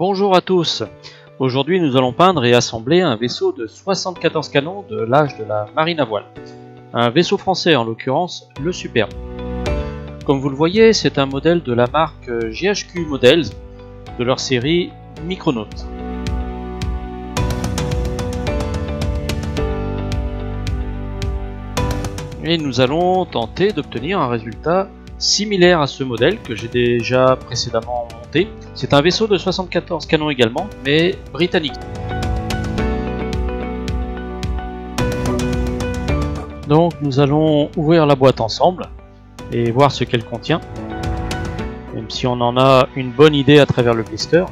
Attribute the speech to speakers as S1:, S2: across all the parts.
S1: Bonjour à tous. Aujourd'hui nous allons peindre et assembler un vaisseau de 74 canons de l'âge de la marine à voile. Un vaisseau français, en l'occurrence le Superbe. Comme vous le voyez, c'est un modèle de la marque GHQ Models de leur série Micronaut. Et nous allons tenter d'obtenir un résultat similaire à ce modèle que j'ai déjà précédemment monté. C'est un vaisseau de 74 canons également, mais britannique. Donc nous allons ouvrir la boîte ensemble et voir ce qu'elle contient, même si on en a une bonne idée à travers le blister.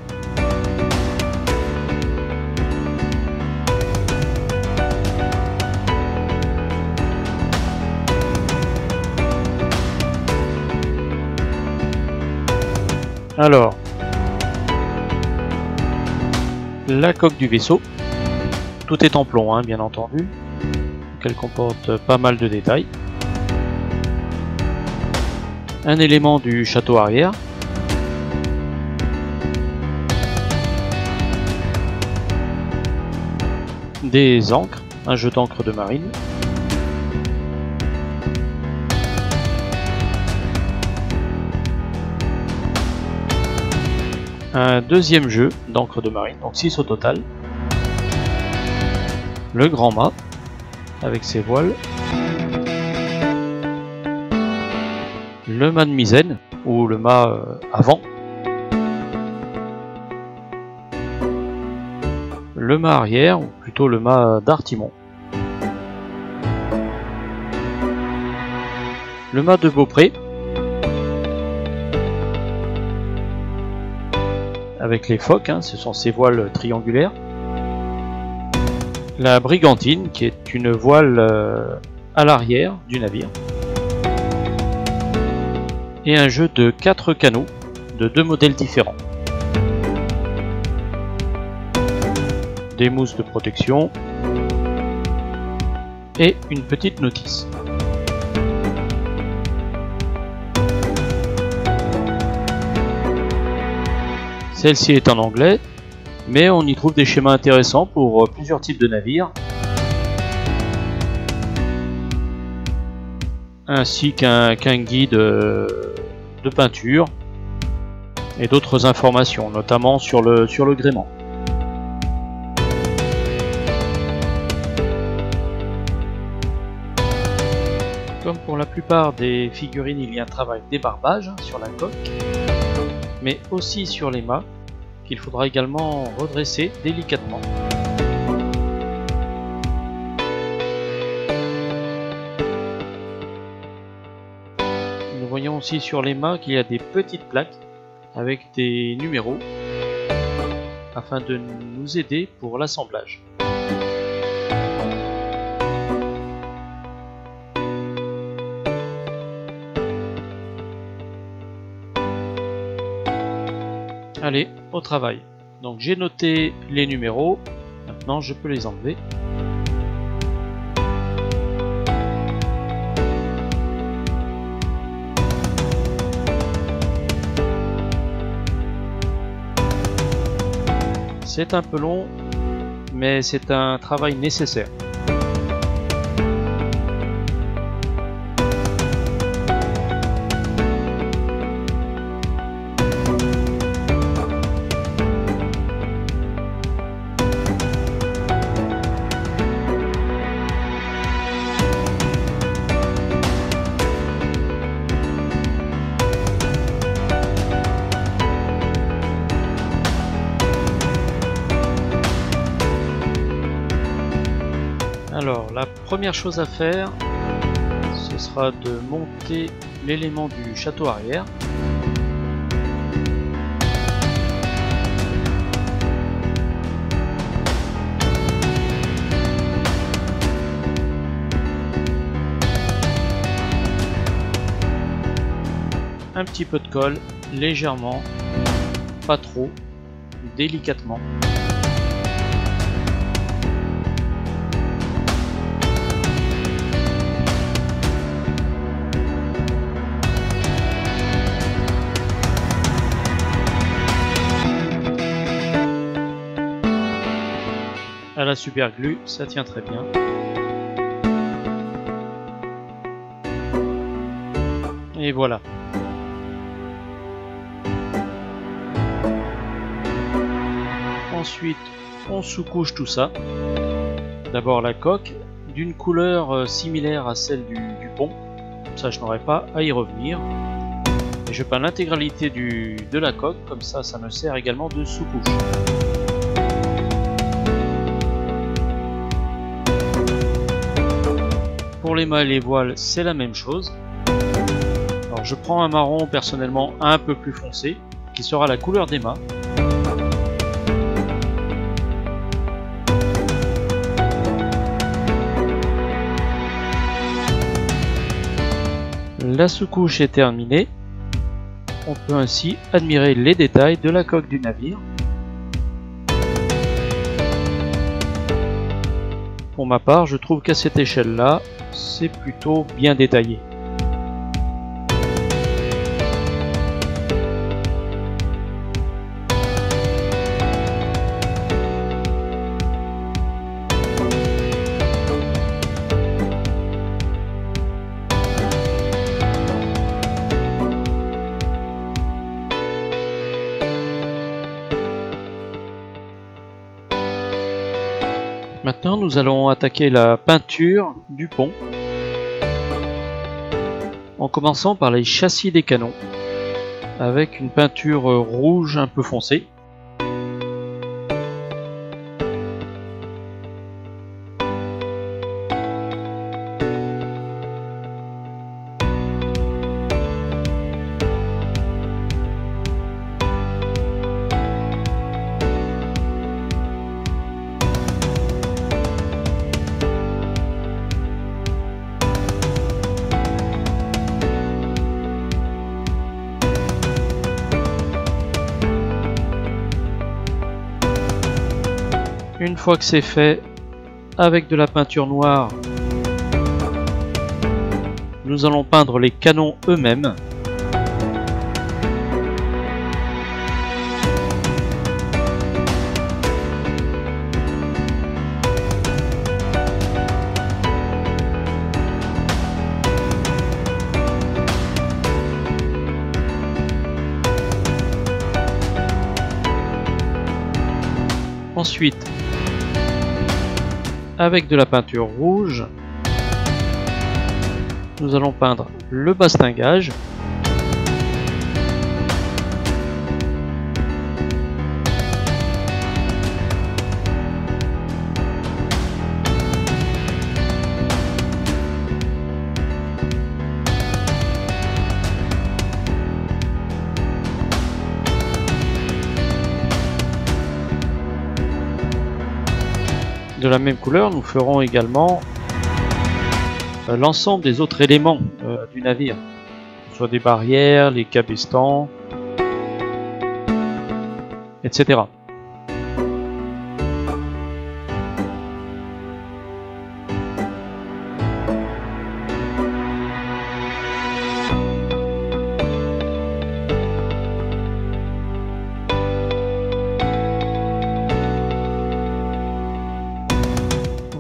S1: Alors, la coque du vaisseau, tout est en plomb, bien entendu, donc elle comporte pas mal de détails. Un élément du château arrière, des ancres, un jeu d'encre de marine, un deuxième jeu d'encre de marine, donc 6 au total, le grand mât avec ses voiles, le mât de misaine ou le mât avant, le mât arrière ou plutôt le mât d'artimon, le mât de Beaupré avec les focs, ce sont ces voiles triangulaires, la brigantine qui est une voile à l'arrière du navire, et un jeu de 4 canaux de 2 modèles différents, des mousses de protection et une petite notice. Celle-ci est en anglais, mais on y trouve des schémas intéressants pour plusieurs types de navires, ainsi qu'un guide de peinture et d'autres informations, notamment sur le gréement. Comme pour la plupart des figurines, il y a un travail débarbage sur la coque, mais aussi sur les mâts, qu'il faudra également redresser délicatement. Nous voyons aussi sur les mâts qu'il y a des petites plaques avec des numéros afin de nous aider pour l'assemblage. Allez, au travail. Donc j'ai noté les numéros, maintenant je peux les enlever. C'est un peu long, mais c'est un travail nécessaire. Alors, la première chose à faire, ce sera de monter l'élément du château arrière. Un petit peu de colle, légèrement, pas trop, délicatement. super glue, ça tient très bien. Et voilà. Ensuite, on sous-couche tout ça. D'abord la coque, d'une couleur similaire à celle du pont. Comme ça, je n'aurai pas à y revenir. Et je peins l'intégralité de la coque, comme ça me sert également de sous-couche. Pour les mâts et les voiles, c'est la même chose. Alors je prends un marron personnellement un peu plus foncé, qui sera la couleur des mâts. La sous-couche est terminée. On peut ainsi admirer les détails de la coque du navire. Pour ma part, je trouve qu'à cette échelle-là, c'est plutôt bien détaillé. Maintenant, nous allons attaquer la peinture du pont, en commençant par les châssis des canons, avec une peinture rouge un peu foncée. Une fois que c'est fait, avec de la peinture noire, nous allons peindre les canons eux-mêmes. Ensuite, avec de la peinture rouge, nous allons peindre le bastingage. De la même couleur, nous ferons également l'ensemble des autres éléments du navire, soit des barrières, les cabestans, etc.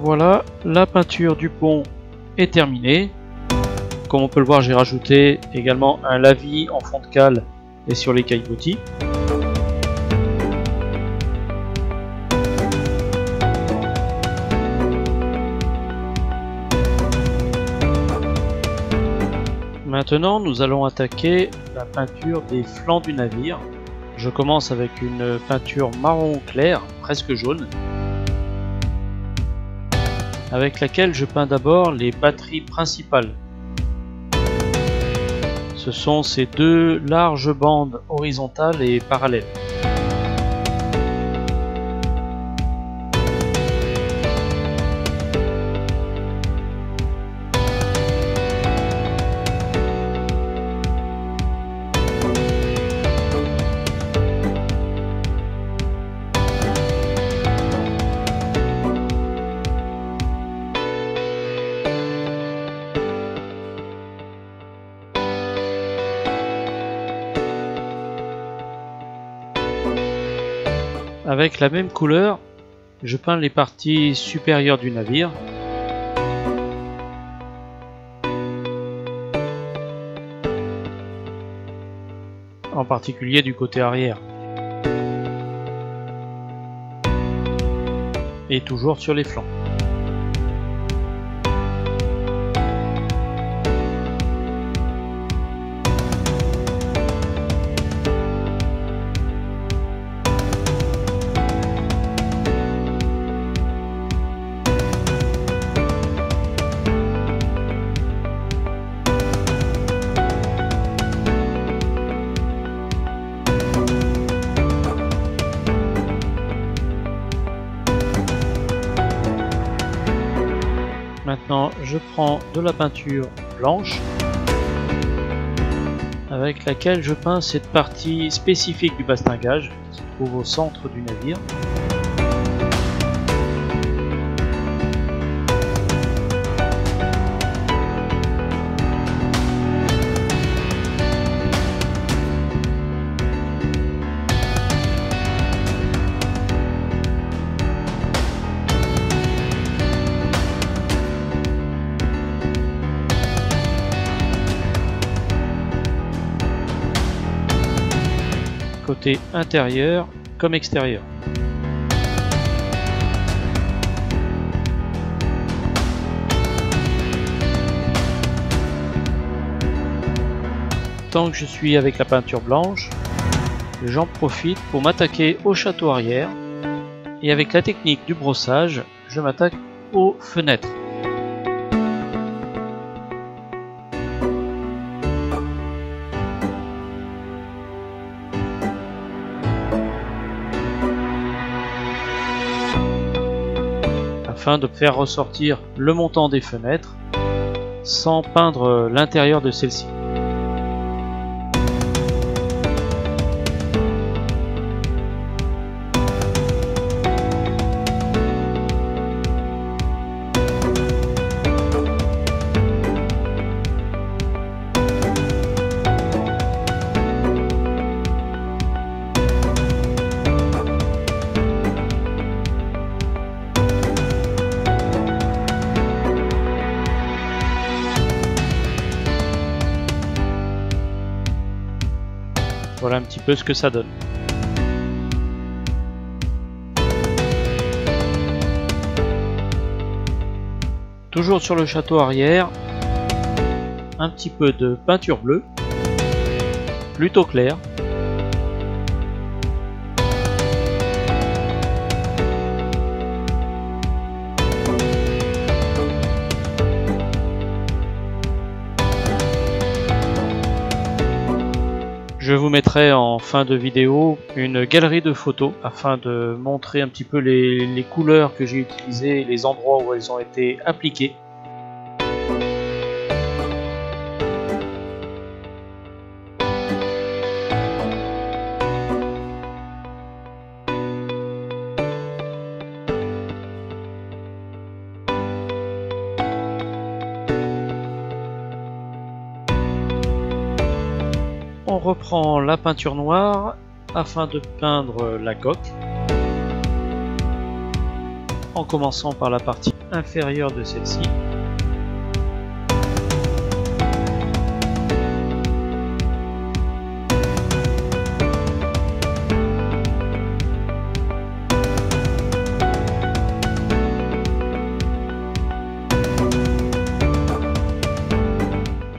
S1: Voilà, la peinture du pont est terminée. Comme on peut le voir, j'ai rajouté également un lavis en fond de cale et sur les caillebotis. Maintenant, nous allons attaquer la peinture des flancs du navire. Je commence avec une peinture marron clair, presque jaune, avec laquelle je peins d'abord les batteries principales. Ce sont ces deux larges bandes horizontales et parallèles. Avec la même couleur, Je peins les parties supérieures du navire. En particulier du côté arrière. Et toujours sur les flancs. Maintenant, je prends de la peinture blanche avec laquelle je peins cette partie spécifique du bastingage qui se trouve au centre du navire. Côté intérieur comme extérieur. Tant que je suis avec la peinture blanche, j'en profite pour m'attaquer au château arrière et avec la technique du brossage, je m'attaque aux fenêtres. Afin de faire ressortir le montant des fenêtres sans peindre l'intérieur de celle-ci. Voilà un petit peu ce que ça donne. Toujours sur le château arrière, un petit peu de peinture bleue, plutôt claire. Je vous mettrai en fin de vidéo une galerie de photos afin de montrer un petit peu les couleurs que j'ai utilisées et les endroits où elles ont été appliquées. On reprend la peinture noire afin de peindre la coque, en commençant par la partie inférieure de celle-ci.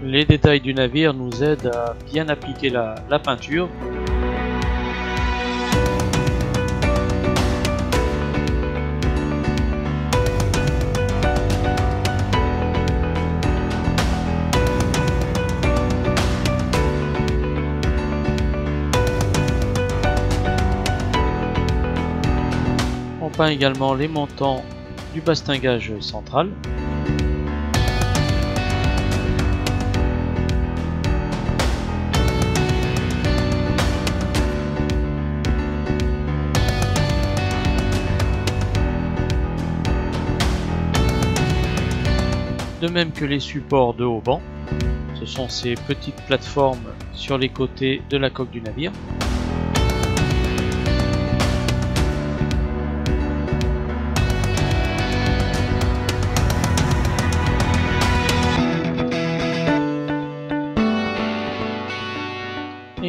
S1: Les détails du navire nous aident à bien appliquer la peinture. On peint également les montants du bastingage central. De même que les supports de haubans, ce sont ces petites plateformes sur les côtés de la coque du navire.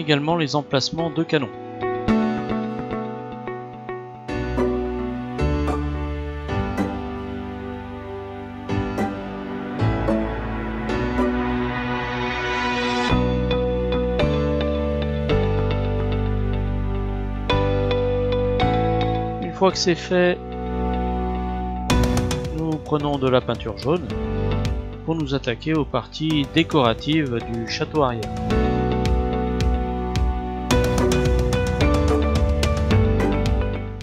S1: également les emplacements de canons. Une fois que c'est fait, nous prenons de la peinture jaune pour nous attaquer aux parties décoratives du château arrière.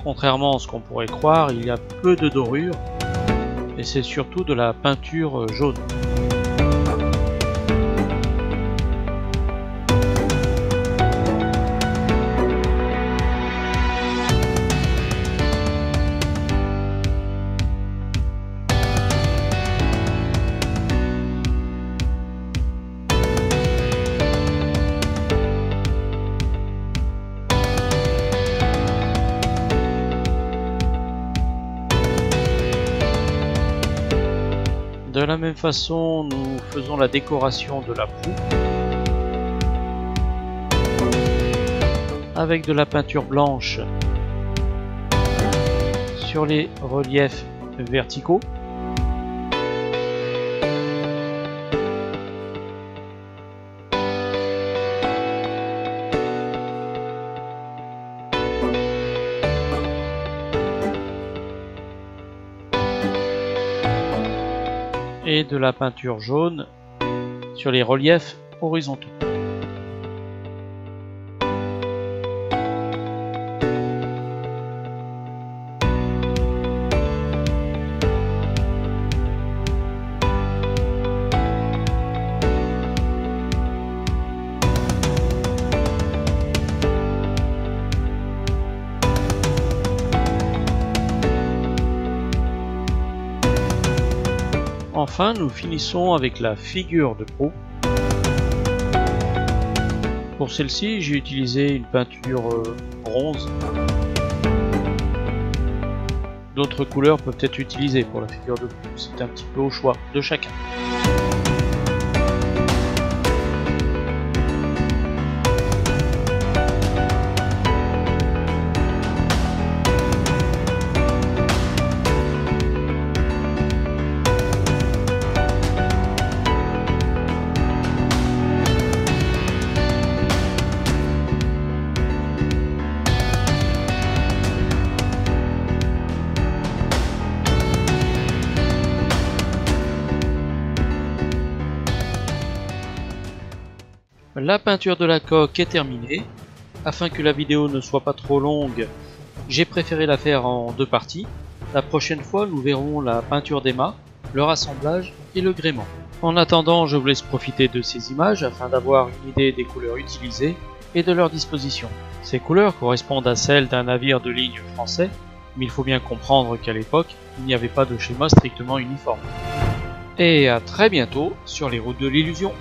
S1: Contrairement à ce qu'on pourrait croire, il y a peu de dorures et c'est surtout de la peinture jaune. De la même façon, nous faisons la décoration de la proue avec de la peinture blanche sur les reliefs verticaux. Et de la peinture jaune sur les reliefs horizontaux. Enfin, nous finissons avec la figure de proue. Pour celle-ci, j'ai utilisé une peinture bronze. D'autres couleurs peuvent être utilisées pour la figure de proue, c'est un petit peu au choix de chacun. La peinture de la coque est terminée. Afin que la vidéo ne soit pas trop longue, j'ai préféré la faire en deux parties. La prochaine fois, nous verrons la peinture des mâts, leur assemblage et le gréement. En attendant, je vous laisse profiter de ces images afin d'avoir une idée des couleurs utilisées et de leur disposition. Ces couleurs correspondent à celles d'un navire de ligne français, mais il faut bien comprendre qu'à l'époque, il n'y avait pas de schéma strictement uniforme. Et à très bientôt sur les routes de l'illusion.